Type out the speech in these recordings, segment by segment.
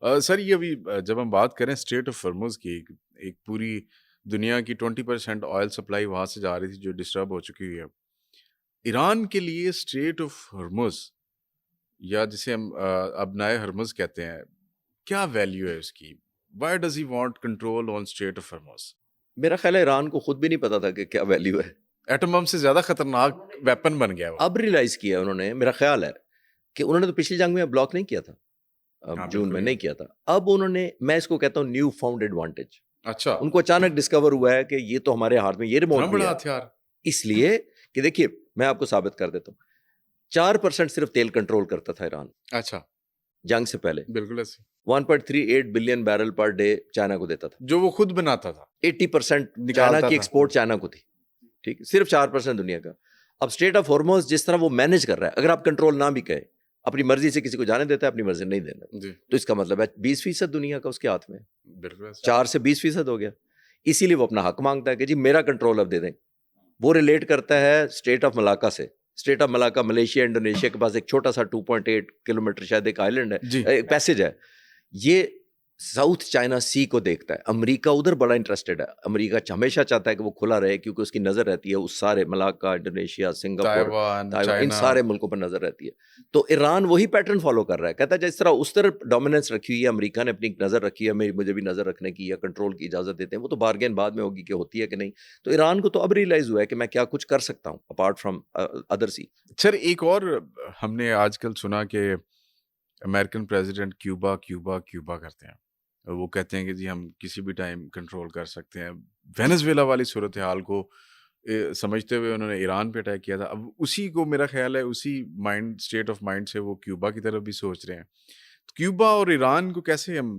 سر یہ ابھی جب ہم بات کریں اسٹریٹ آف ہرمز کی، ایک پوری دنیا کی 20% آئل سپلائی وہاں سے جا رہی تھی جو ڈسٹرب ہو چکی ہوئی ہے۔ ایران کے لیے اسٹریٹ آف ہرمز یا جسے ہم ابنائے ہرمز کہتے ہیں، کیا ویلیو ہے اس کی؟ Why does he want control on strait of Hormuz? میرا خیال ہے ایران کو خود بھی نہیں پتا تھا کہ کیا ویلیو ہے، ایٹم بم سے زیادہ خطرناک ویپن بن گیا وہ۔ اب ریلائز کیا انہوں نے، میرا خیال ہے کہ انہوں نے تو پچھلی جنگ میں بلاک نہیں کیا تھا، ہاں جون میں بالکل۔ نہیں کیا تھا، اب انہوں نے، میں اس کو کہتا ہوں نیو فاؤنڈ ایڈوانٹیج، اچھا، ان کو اچانک ڈسکور ہوا ہے کہ یہ تو ہمارے ہاتھ میں یہ اتنا ریموٹ بھی بڑا ہے، ہتھیار۔ اس لیے کہ دیکھیے میں آپ کو ثابت کر دیتا ہوں، 4% صرف تیل کنٹرول کرتا تھا ایران اچھا، جنگ سے پہلے، بالکل ایسے 1.38 billion barrel per day China کو دیتا تھا، جو وہ خود بناتا تھا، 80% چائنا نکالتا کی تھا۔ ایکسپورٹ چائنا کو تھی، ٹھیک، صرف 4% دنیا کا۔ اب اسٹریٹ آف ہارموز جس طرح وہ مینج کر رہا ہے، اگر آپ کنٹرول نہ بھی کہے، اپنی مرضی سے کسی کو جانے دیتا ہے، اپنی مرضی نہیں دینا، جی تو اس کا مطلب ہے 20% دنیا کا اس کے ہاتھ میں، بالکل ایسے۔ 4 سے 20% ہو گیا، اسی لیے وہ اپنا حق مانگتا ہے کہ جی میرا کنٹرول اب دے دیں۔ وہ ریلیٹ کرتا ہے اسٹریٹ آف ملاکا سے، street of Malacca Malaysia Indonesia کے پاس ایک چھوٹا سا 2.8 کلومیٹر شاید ایک آئلینڈ ہے، جی ایک پیسج ہے، یہ ساؤتھ چائنا سی کو دیکھتا ہے، امریکہ ادھر بڑا انٹرسٹڈ ہے، امریکہ ہمیشہ چاہتا ہے کہ وہ کھلا رہے کیونکہ اس کی نظر رہتی ہے اس سارے Malacca, Indonesia, Singapore, Taiwan, Taiwan, and China. سارے ملکوں پر نظر رہتی ہے۔ تو ایران وہی پیٹرن فالو کر رہا ہے، کہتا ہے جس طرح اس طرف ڈومیننس رکھی ہوئی ہے، امریکہ نے اپنی نظر رکھی ہے، مجھے بھی نظر رکھنے کی یا کنٹرول کی اجازت دیتے ہیں، وہ تو بارگین بعد میں ہوگی کہ ہوتی ہے کہ نہیں۔ تو ایران کو تو اب ریئلائز ہوا ہے کہ میں کیا کچھ کر سکتا ہوں اپارٹ فرام ادر سی۔ سر ایک اور ہم نے آج کل سنا کہ American president Cuba Cuba Cuba کرتے ہیں، وہ کہتے ہیں کہ جی ہم کسی بھی ٹائم کنٹرول کر سکتے ہیں۔ وینزویلا والی صورتحال کو سمجھتے ہوئے انہوں نے ایران پہ اٹیک کیا تھا، اب اسی کو میرا خیال ہے اسی مائنڈ اسٹیٹ آف مائنڈ سے وہ کیوبا کی طرف بھی سوچ رہے ہیں۔ کیوبا اور ایران کو کیسے ہم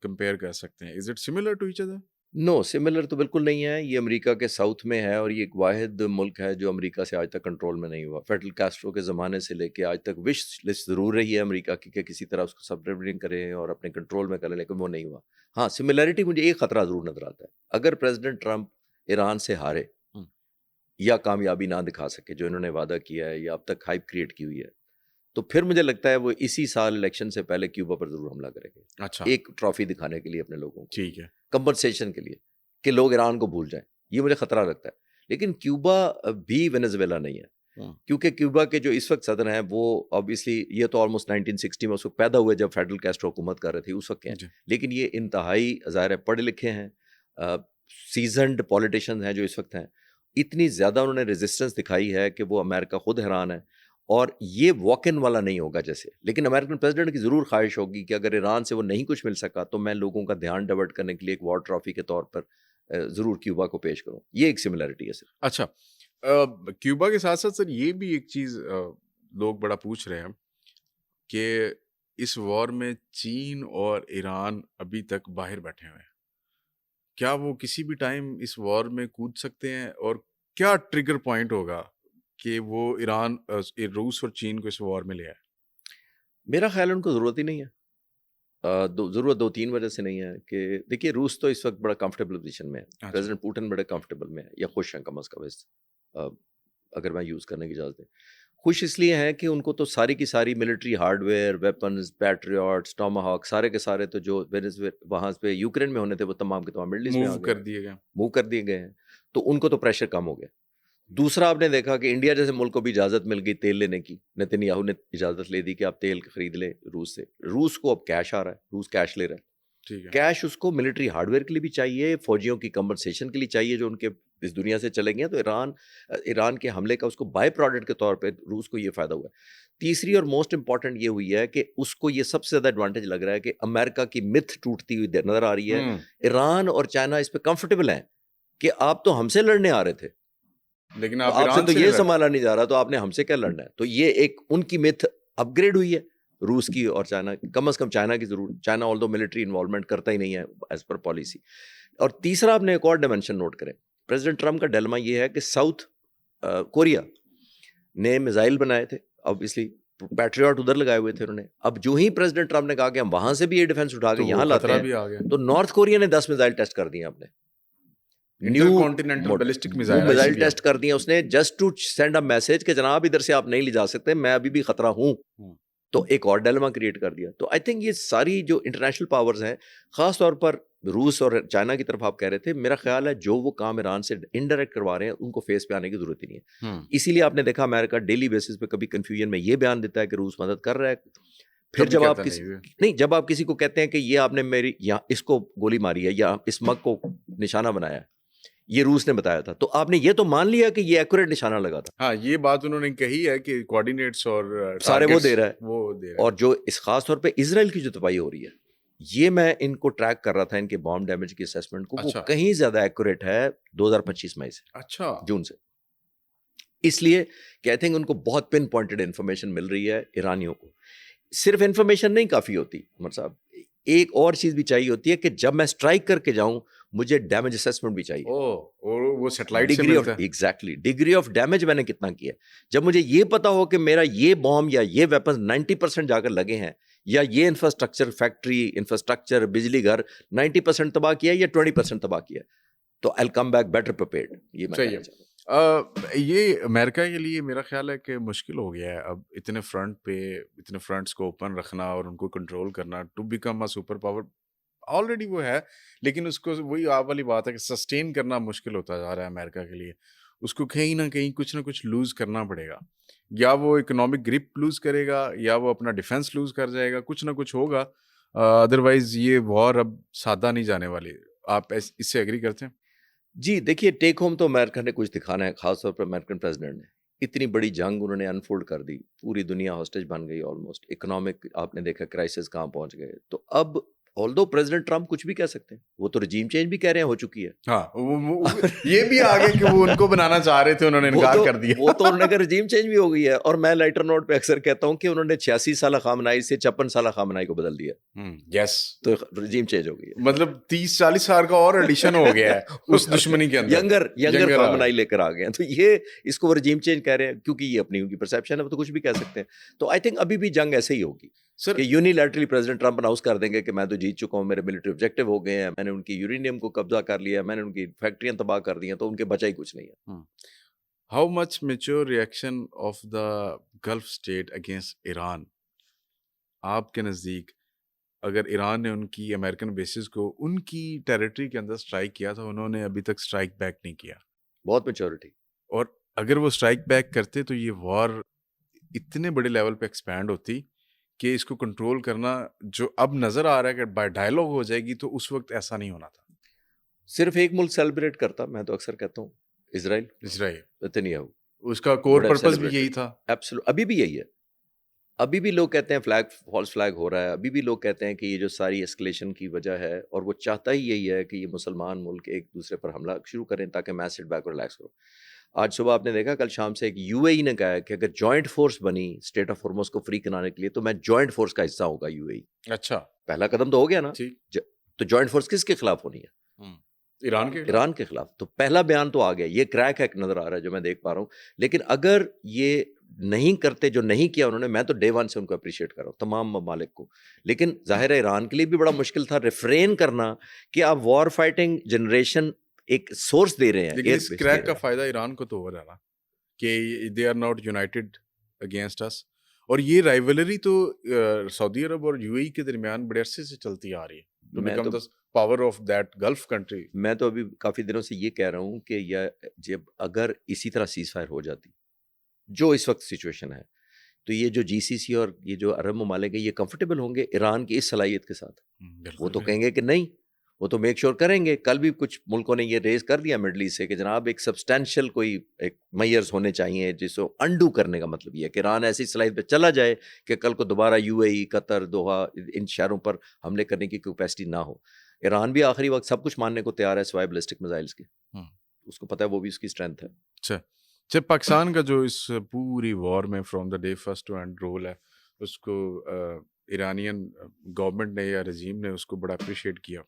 کمپیئر کر سکتے ہیں؟ Is it similar to each other? No, similar تو بالکل نہیں ہے، یہ امریکہ کے ساؤتھ میں ہے اور یہ ایک واحد ملک ہے جو امریکہ سے آج تک کنٹرول میں نہیں ہوا۔ فیڈرل کاسٹرو کے زمانے سے لے کے آج تک وش لسٹ ضرور رہی ہے امریکہ کی کہ کسی طرح اس کو سبڈیویژن کریں اور اپنے کنٹرول میں کریں، لیکن وہ نہیں ہوا۔ ہاں سملیرٹی مجھے ایک خطرہ ضرور نظر آتا ہے، اگر پریزیڈنٹ ٹرمپ ایران سے ہارے یا کامیابی نہ دکھا سکے جو انہوں نے وعدہ کیا ہے یا اب تک ہائپ کریٹ کی ہوئی ہے، تو پھر مجھے لگتا ہے وہ اسی سال الیکشن سے پہلے کیوبا پر ضرور حملہ کریں گے، اچھا ایک ٹرافی دکھانے کے لیے اپنے لوگوں کو، ٹھیک ہے۔ کمپنسیشن کے لیے کہ لوگ ایران کو بھول جائیں، یہ مجھے خطرہ لگتا ہے۔ لیکن کیوبا بھی وینزویلا نہیں ہے، کیونکہ کیوبا کے جو اس وقت صدر ہیں وہ obviously یہ تو آلموسٹ 1960 میں اس وقت پیدا ہوئے جب فیڈرل کاسٹرو حکومت کر رہے تھے اس وقت کے ہیں، جی لیکن یہ انتہائی ظاہر ہے پڑھے لکھے ہیں، سیزنڈ پولیٹیشینز ہیں جو اس وقت ہیں، اتنی زیادہ انہوں نے ریزسٹنس دکھائی ہے کہ وہ امریکہ خود حیران ہے، اور یہ واک ان والا نہیں ہوگا جیسے، لیکن امریکن پریزیڈنٹ کی ضرور خواہش ہوگی کہ اگر ایران سے وہ نہیں کچھ مل سکا تو میں لوگوں کا دھیان ڈائیورٹ کرنے کے لیے ایک وار ٹرافی کے طور پر ضرور کیوبا کو پیش کروں، یہ ایک سملیرٹی ہے سر۔ اچھا، کیوبا کے ساتھ ساتھ سر یہ بھی ایک چیز لوگ بڑا پوچھ رہے ہیں کہ اس وار میں چین اور ایران ابھی تک باہر بیٹھے ہوئے ہیں، کیا وہ کسی بھی ٹائم اس وار میں کود سکتے ہیں، اور کیا ٹریگر پوائنٹ ہوگا کہ وہ ایران روس اور چین کو اس وار میں لے آئے؟ میرا خیال ان کو ضرورت ہی نہیں ہے، ضرورت 2-3 وجہ سے نہیں ہے کہ دیکھیے روس تو اس وقت بڑا کمفرٹیبل پوزیشن میں ہے، اچھا پریزیڈنٹ پوٹن بڑے کمفرٹیبل میں ہے یا خوش ہیں کم از کم، اگر میں یوز کرنے کی اجازت دیں، خوش اس لیے ہیں کہ ان کو تو ساری کی ساری military hardware, weapons, Patriots, Tomahawk, سارے کے سارے تو جو وہاں پہ یوکرین میں ہونے تھے وہ تمام کے تمام مڈل ایسٹ میں آ موو گئے، کر دیے گئے۔ موو کر دیے گئے ہیں، تو ان کو تو پریشر کم ہو گیا۔ دوسرا آپ نے دیکھا کہ انڈیا جیسے ملک کو بھی اجازت مل گئی تیل لینے کی، نتن یاہو نے اجازت لے دی کہ آپ تیل خرید لیں روس سے، روس کو اب کیش آ رہا ہے، روس کیش لے رہا ہے، ٹھیک ہے، کیش اس کو ملٹری ہارڈ ویئر کے لیے بھی چاہیے، فوجیوں کی کمپنسیشن کے لیے چاہیے جو ان کے اس دنیا سے چلے گئے، تو ایران کے حملے کا اس کو بائی پروڈکٹ کے طور پہ روس کو یہ فائدہ ہوا ہے۔ تیسری اور موسٹ امپورٹنٹ یہ ہوئی ہے کہ اس کو یہ سب سے زیادہ ایڈوانٹیج لگ رہا ہے کہ امریکہ کی متھ ٹوٹتی ہوئی نظر آ رہی ہے، ایران اور چائنا اس پہ کمفرٹیبل ہیں کہ آپ تو ہم سے لڑنے آ رہے تھے، لیکن تو آپ آپ سے ایران تو سے یہ نہیں لڑ۔ سنبھالا نہیں جا رہا، تو آپ نے ہم سے کیا لڑنا ہے، تو یہ ایک ان کی متھ اپ گریڈ ہوئی ہے روس کی اور چائنا، کم از کم چائنا کی ضرور، چائنا آلدو ملٹری انوالومنٹ کرتا ہی نہیں ہے ایز پر پالیسی۔ اور تیسرا آپ نے ایک اور ڈائمینشن نوٹ کریں، پریزیڈنٹ ٹرمپ کا ڈیلما یہ ہے کہ ساؤتھ کوریا نے میزائل بنائے تھے، obviously پیٹریاٹ ادھر لگائے ہوئے تھے انہوں نے، اب جو ہی پریزیڈنٹ ٹرمپ نے کہا کہ ہم وہاں سے بھی یہ ڈیفینس اٹھا کے تو یہاں وہ لاتے خطرہ ہیں، بھی آ گیا، تو نارتھ کوریا نے 10 میزائل ٹیسٹ کر دیے اپنے، انٹر کانٹیننٹل بیلسٹک وہ میزائل میزائل ٹیسٹ کر دیا اس نے، just to send a message کہ جناب ادھر سے آپ نہیں لے جا سکتے، میں ابھی بھی خطرہ ہوں، تو ایک اور ڈیلما کریٹ کر دیا. تو آئی تھنک یہ ساری جو انٹرنیشنل پاورز ہیں, خاص طور پر روس اور چائنا کی طرف آپ کہہ رہے تھے, میرا خیال ہے جو وہ کام ایران سے انڈائریکٹ کروا رہے ہیں ان کو فیس پہ آنے کی ضرورت ہی نہیں ہے. اسی لیے آپ نے دیکھا امریکہ ڈیلی بیسس پہ کبھی کنفیوژن میں یہ بیان دیتا ہے کہ روس مدد کر رہا ہے, پھر جب آپ جب آپ کسی کو کہتے ہیں کہ یہ آپ نے میری یا اس کو گولی ماری ہے یا اس مگ کو نشانہ بنایا ہے, یہ روس نے بتایا تھا, تو آپ نے یہ تو مان لیا کہ یہ ایکوریٹ نشانہ لگا تھا. ہاں, یہ بات انہوں نے کہی ہے کہ کوآرڈینیٹس اور سارے وہ دے رہا ہے, وہ دے رہا ہے. اور جو اس خاص طور پہ اسرائیل کی جو تباہی ہو رہی ہے, یہ میں ان کو ٹریک کر رہا تھا, ان کے بام ڈیمیج کی اسیسمنٹ کو, وہ کہیں زیادہ ایکوریٹ ہے 2025 مئی سے, اچھا جون سے. اس لیے کہ آئی تھنک ان کو بہت پن پوائنٹڈ انفارمیشن مل رہی ہے ایرانیوں کو. صرف انفارمیشن نہیں کافی ہوتی عمر صاحب, ایک اور چیز بھی چاہیے ہوتی ہے کہ جب میں اسٹرائک کر کے جاؤں مجھے ڈیمیج اسیسمنٹ بھی چاہیے. اور وہ سیٹلائٹ سے ملتا ہے. ایگزیکٹلی ڈگری آف ڈیمیج میں نے کتنا کیا. جب مجھے یہ پتا ہو کہ میرا یہ بام یا یہ ویپنز 90% جا کر لگے ہیں, یا یہ انفراسٹرکچر فیکٹری انفراسٹرکچر بجلی گھر 90% تباہ کیا ہے یا 20% تباہ کیا ہے, تو I'll come back better prepared. یہ میں کہنا چاہتا ہوں. یہ امریکہ کے لیے میرا خیال ہے کہ مشکل ہو گیا ہے اب اتنے فرنٹ پہ, اتنے فرنٹس کو اوپن رکھنا اور ان کو کنٹرول کرنا to become a super power. Already وہ ہے, لیکن اس کو وہی آپ والی بات ہے کہ سسٹین کرنا مشکل ہوتا جا رہا ہے امریکہ کے لیے. اس کو کہیں نہ کہیں کچھ نہ کچھ لوز کرنا پڑے گا, یا وہ اکنامک گرپ لوز کرے گا یا وہ اپنا ڈیفینس لوز کر جائے گا, کچھ نہ کچھ ہوگا. ادروائز یہ وار اب سادہ نہیں جانے والی. آپ اس سے ایگری کرتے ہیں؟ جی دیکھیے, ٹیک ہوم تو امریکہ نے کچھ دکھانا ہے, خاص طور پر امریکن پریزیڈنٹ نے اتنی بڑی جنگ انہوں نے انفولڈ کر دی, پوری دنیا ہاسٹیج بن گئی آلموسٹ, اکنامک آپ نے دیکھا کرائسس کہاں پہنچ گئے. تو اب آلدو پریزیڈنٹ ٹرمپ کچھ بھی کہہ سکتے ہیں, وہ تو رجیم چینج بھی کہہ رہے ہیں ہو چکی ہے. ہاں, یہ بھی آگے کہ وہ ان کو بنانا چاہ رہے تھے, انہوں نے انکار کر دیا. وہ تو انہوں نے کہا رجیم چینج بھی ہو گئی ہے, اور میں لائٹر نوٹ پہ اکثر کہتا ہوں کہ انہوں نے 86 سالہ خامنہئی سے 56 سالہ خامنہئی کو بدل دیا. یس, تو رجیم چینج ہو گئی ہے, مطلب 30-40 سال کا اور ایڈیشن ہو گیا ہے اس دشمنی کے اندر, ینگر خامنہئی لے کر آ گئے ہیں. تو یہ اس کو رجیم چینج کہہ رہے ہیں کیونکہ یہ اپنی ان کی پرسیپشن ہے, وہ تو کچھ بھی کہہ سکتے ہیں. تو آئی تھنک ابھی بھی جنگ ایسے ہی ہوگی کہ یونیلیٹرلی پریزیڈنٹ ٹرمپ اناؤنس کر دیں گے کہ میں تو جیت چکا ہوں, میرے ملٹری آبجیکٹیو ہو گئے ہیں, میں نے ان کی یورینیم کو قبضہ کر لیا, میں نے ان کی فیکٹریاں تباہ کر دی ہیں, تو ان کے بچا ہی کچھ نہیں ہے. How much mature reaction of the golf state against Iran آپ کے نزدیک؟ اگر ایران نے ان کی امریکن بیسز کو ان کی ٹیریٹری کے اندر اسٹرائک کیا تھا, انہوں نے ابھی تک اسٹرائک بیک نہیں کیا. بہت میچورٹی. اور اگر وہ اسٹرائک بیک کرتے تو یہ وار اتنے بڑے لیول پہ ایکسپینڈ ہوتی کہ اس کو کنٹرول کرنا جو اب نظر آ رہا ہے کہ بائی ڈائلاگ ہو جائے گی, تو اس وقت ایسا نہیں ہونا تھا. صرف ایک ملک سیلیبریٹ کرتا, میں تو اکثر کہتا ہوں اسرائیل. نتنیاہو, اس کا کور پرپس بھی یہی تھا. ابھی بھی یہی ہے. ابھی بھی لوگ کہتے ہیں فالس فلیگ ہو رہا ہے, ابھی بھی لوگ کہتے ہیں کہ یہ جو ساری اسکلیشن کی وجہ ہے, اور وہ چاہتا ہی یہی ہے کہ یہ مسلمان ملک ایک دوسرے پر حملہ شروع کریں تاکہ میں سٹ بیک اور ریلیکس کروں. آج صبح آپ نے دیکھا, کل شام سے ایک یو اے ای نے کہا ہے کہ اگر جوائنٹ فورس بنی اسٹیٹ آف ہارموز کو فری کرانے کے لیے تو میں جوائنٹ فورس کا حصہ ہوگا یو اے ای. اچھا, پہلا قدم تو ہو گیا نا. تو جوائنٹ فورس کس کے خلاف ہونی ہے؟ ایران کے خلاف. تو پہلا بیان تو آ گیا, یہ کریک ہے نظر آ رہا ہے جو میں دیکھ پا رہا ہوں. لیکن اگر یہ نہیں کرتے, جو نہیں کیا انہوں نے, میں تو ڈے ون سے ان کو اپریشیٹ کر رہا ہوں تمام ممالک کو. لیکن ظاہر ہے ایران کے لیے بھی بڑا مشکل تھا ریفرین کرنا کہ آپ وار فائٹنگ جنریشن ایک سورس دے رہے ہیں. لیکن اس کریک کا فائدہ ایران کو تو ہو رہا نا کہ they are not united against us. اور یہ رائیولری تو سعودی عرب اور یو اے ای کے درمیان بڑے عرصے سے چلتی آ رہی ہے, power of that golf country. میں تو ابھی کافی دنوں سے یہ کہہ رہا ہوں کہ جب اگر اسی طرح سیز فائر ہو جاتی جو اس وقت سچویشن ہے, تو یہ جو جی سی سی اور یہ جو عرب ممالک ہیں یہ کمفرٹیبل ہوں گے ایران کی اس صلاحیت کے ساتھ. وہ تو کہیں گے کہ نہیں, وہ تو میک شور کریں گے. کل بھی کچھ ملکوں نے یہ ریز کر دیا مڈل ایسٹ سے کہ جناب ایک سبسٹینشیل کوئی ایک میئرز ہونے چاہیے, جس کو انڈو کرنے کا مطلب یہ ہے کہ ایران ایسی صلاحیت پہ چلا جائے کہ کل کو دوبارہ you a E, Qatar, Doha, ان شہروں پر حملے کرنے کی کیپیسٹی نہ ہو. ایران بھی آخری وقت سب کچھ ماننے کو تیار ہے سوائے بیلسٹک میزائلز کے. اس کو پتہ ہے وہ بھی اس کی اسٹرینتھ ہے. اچھا, پاکستان کا جو اس پوری وار میں from the day first to end role ہے, اس کو ایرانین گورنمنٹ نے یا رجیم نے اس کو بڑا اپریشیٹ کیا,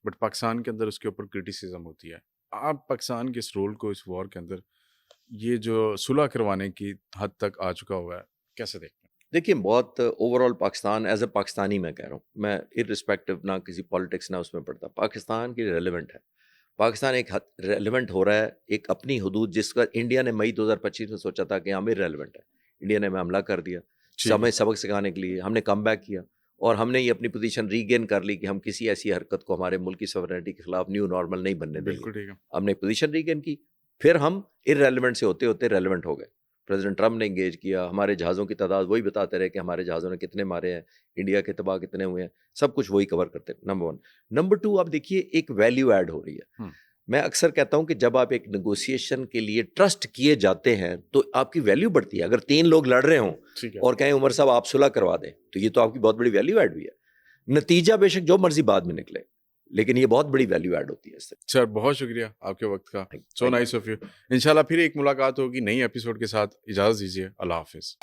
بٹ پاکستان کے اندر اس کے اوپر کرٹیسزم ہوتی ہے. آپ پاکستان کے اس رول کو اس وار کے اندر یہ جو صلح کروانے کی حد تک آ چکا ہوا ہے کیسے دیکھتے ہیں؟ دیکھیے, بہت over all Pakistan as a Pakistani میں کہہ رہا ہوں, میں ارسپیکٹو نہ کسی پالیٹکس نہ اس میں پڑتا, پاکستان کی ریلیونٹ ہے. پاکستان ایک ریلیونٹ ہو رہا ہے ایک اپنی حدود, جس کا انڈیا نے مئی 2025 میں سوچا تھا کہ ہم ریلیونٹ ہے, انڈیا نے ہمیں حملہ کر دیا. ٹھیک ہے سبق سکھانے کے لیے ہم نے کم بیک کیا اور ہم نے یہ اپنی پوزیشن ری گین کر لی کہ ہم کسی ایسی حرکت کو ہمارے ملک کی سوورنٹی کے خلاف نیو نارمل نہیں بننے دیں گے. بالکل ٹھیک ہے ہم نے پوزیشن ری گین کی, پھر ہم ارریلیونٹ سے ہوتے ہوتے ریلیونٹ ہو گئے. پریزیڈنٹ ٹرمپ نے انگیج کیا, ہمارے جہازوں کی تعداد وہی بتاتے رہے کہ ہمارے جہازوں نے کتنے مارے ہیں, انڈیا کے تباہ کتنے ہوئے ہیں, سب کچھ وہی کور کرتے ہیں. نمبر 1. نمبر 2, آپ دیکھیے ایک ویلیو ایڈ ہو رہی ہے. ہم، میں اکثر کہتا ہوں کہ جب آپ ایک نیگوسیشن کے لیے ٹرسٹ کیے جاتے ہیں تو آپ کی ویلیو بڑھتی ہے. اگر 3 لوگ لڑ رہے ہوں ٹھیک ہے اور کہیں عمر صاحب آپ صلح کروا دیں تو یہ تو آپ کی بہت بڑی ویلیو ایڈ ہوئی ہے. نتیجہ بے شک جو مرضی بعد میں نکلے, لیکن یہ بہت بڑی ویلیو ایڈ ہوتی ہے اس سے. سر, بہت شکریہ آپ کے وقت کا. So nice of you. انشاءاللہ پھر ایک ملاقات ہوگی نئی ایپیسوڈ کے ساتھ. اجازت دیجیے, اللہ حافظ.